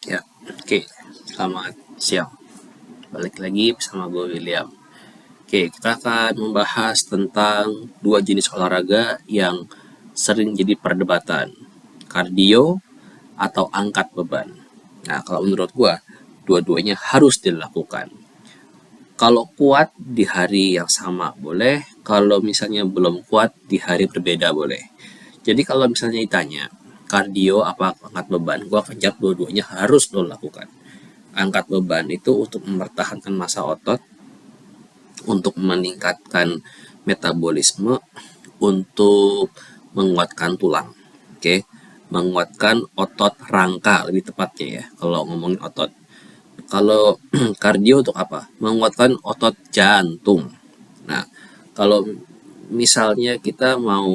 Ya, oke. Selamat siang. Balik lagi bersama gue William. Oke, kita akan membahas tentang dua jenis olahraga yang sering jadi perdebatan. Kardio atau angkat beban. Nah, kalau menurut gue, dua-duanya harus dilakukan. Kalau kuat di hari yang sama boleh, kalau misalnya belum kuat di hari berbeda boleh. Jadi kalau misalnya ditanya, kardio apa angkat beban, gue akan jawab dua-duanya harus lo lakukan. Angkat beban itu untuk mempertahankan massa otot, untuk meningkatkan metabolisme, untuk menguatkan tulang. Oke, menguatkan otot rangka lebih tepatnya ya kalau ngomongin otot. Kalau kardio untuk apa? Menguatkan otot jantung. Nah, kalau misalnya kita mau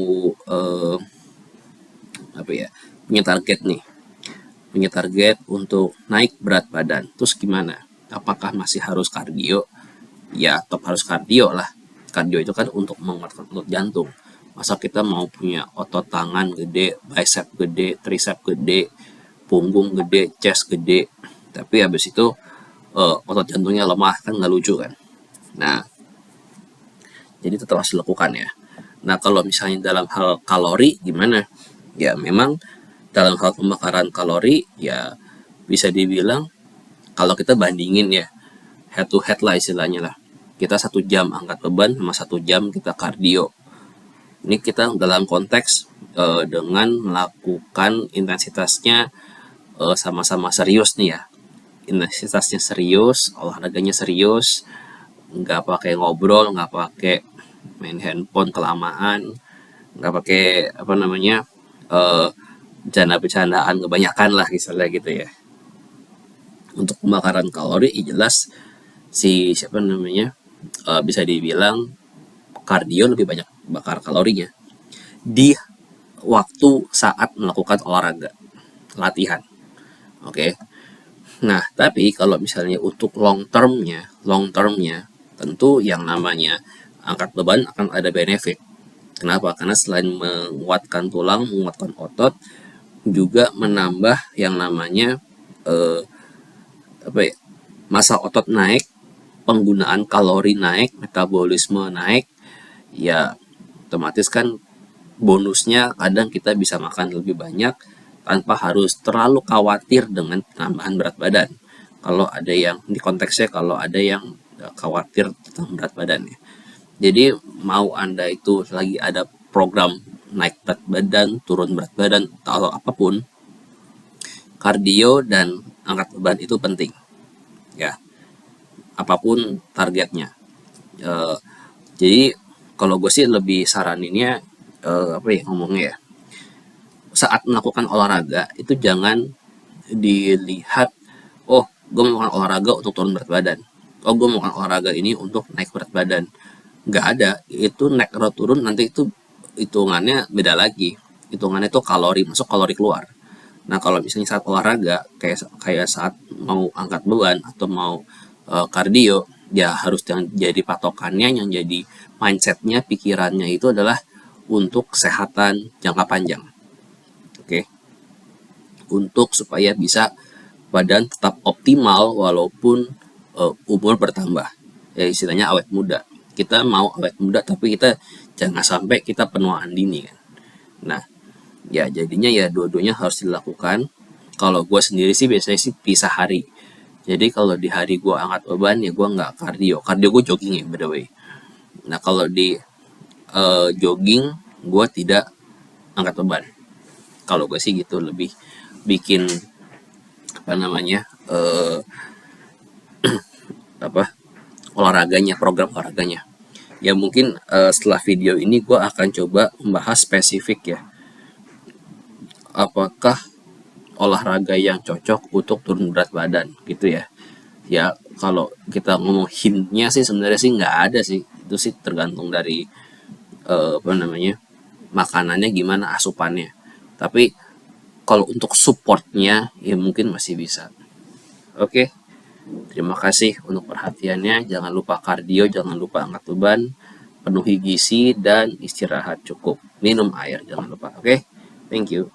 apa ya, punya target nih, punya target untuk naik berat badan, terus gimana? Apakah masih harus kardio? Ya tetap harus kardio lah. Kardio itu kan untuk menguatkan otot jantung. Masa kita mau punya otot tangan gede, bicep gede, tricep gede, punggung gede, chest gede, tapi habis itu otot jantungnya lemah, kan nggak lucu kan. Nah, jadi tetap harus dilakukan ya. Nah, kalau misalnya dalam hal kalori gimana? Ya memang dalam hal pembakaran kalori ya bisa dibilang, kalau kita bandingin ya, head to head lah istilahnya lah, kita 1 jam angkat beban sama 1 jam kita kardio. Ini kita dalam konteks dengan melakukan intensitasnya sama-sama serius nih ya. Intensitasnya serius, olahraganya serius, nggak pakai ngobrol, nggak pakai main handphone kelamaan, nggak pakai apa namanya bercanda-bercandaan kebanyakan lah misalnya gitu ya. Untuk pembakaran kalori jelas si siapa namanya bisa dibilang kardio lebih banyak bakar kalorinya di waktu saat melakukan olahraga latihan. Oke. Nah, tapi kalau misalnya untuk long termnya tentu yang namanya angkat beban akan ada benefit. Kenapa? Karena selain menguatkan tulang, menguatkan otot, juga menambah yang namanya eh, apa ya, massa otot naik, penggunaan kalori naik, metabolisme naik, ya otomatis kan bonusnya kadang kita bisa makan lebih banyak tanpa harus terlalu khawatir dengan penambahan berat badan. Kalau ada yang di konteksnya, kalau ada yang khawatir tentang berat badannya. Jadi mau Anda itu lagi ada program naik berat badan, turun berat badan, atau apapun, kardio dan angkat beban itu penting. Ya, apapun targetnya. E, jadi kalau gue sih lebih saraninnya apa ya ngomongnya ya, saat melakukan olahraga itu jangan dilihat, oh gue melakukan olahraga untuk turun berat badan, oh gue melakukan olahraga ini untuk naik berat badan. Nggak ada, itu naik atau turun nanti itu hitungannya beda lagi. Hitungannya itu kalori masuk, kalori keluar. Nah kalau misalnya saat olahraga kayak saat mau angkat beban atau mau kardio, ya harus yang jadi patokannya, yang jadi mindsetnya, pikirannya itu adalah untuk kesehatan jangka panjang. Oke, untuk supaya bisa badan tetap optimal walaupun umur bertambah. Ya istilahnya awet muda. Kita mau awet muda tapi kita jangan sampai kita penuaan dini kan. Nah, ya jadinya ya dua-duanya harus dilakukan. Kalau gue sendiri sih biasanya sih pisah hari. Jadi kalau di hari gue angkat beban ya gue nggak kardio. Kardio gue jogging ya by the way. Nah kalau di jogging gue tidak angkat beban. Kalau gue sih gitu, lebih bikin apa namanya apa olahraganya, program olahraganya. Ya mungkin setelah video ini gue akan coba membahas spesifik ya, apakah olahraga yang cocok untuk turun berat badan gitu ya. Ya kalau kita ngomong hintnya sih sebenarnya sih nggak ada sih, itu sih tergantung dari apa namanya makanannya gimana, asupannya. Tapi kalau untuk supportnya ya mungkin masih bisa. Oke, terima kasih untuk perhatiannya. Jangan lupa kardio, jangan lupa angkat beban, penuhi gizi dan istirahat cukup. Minum air jangan lupa. Oke, thank you.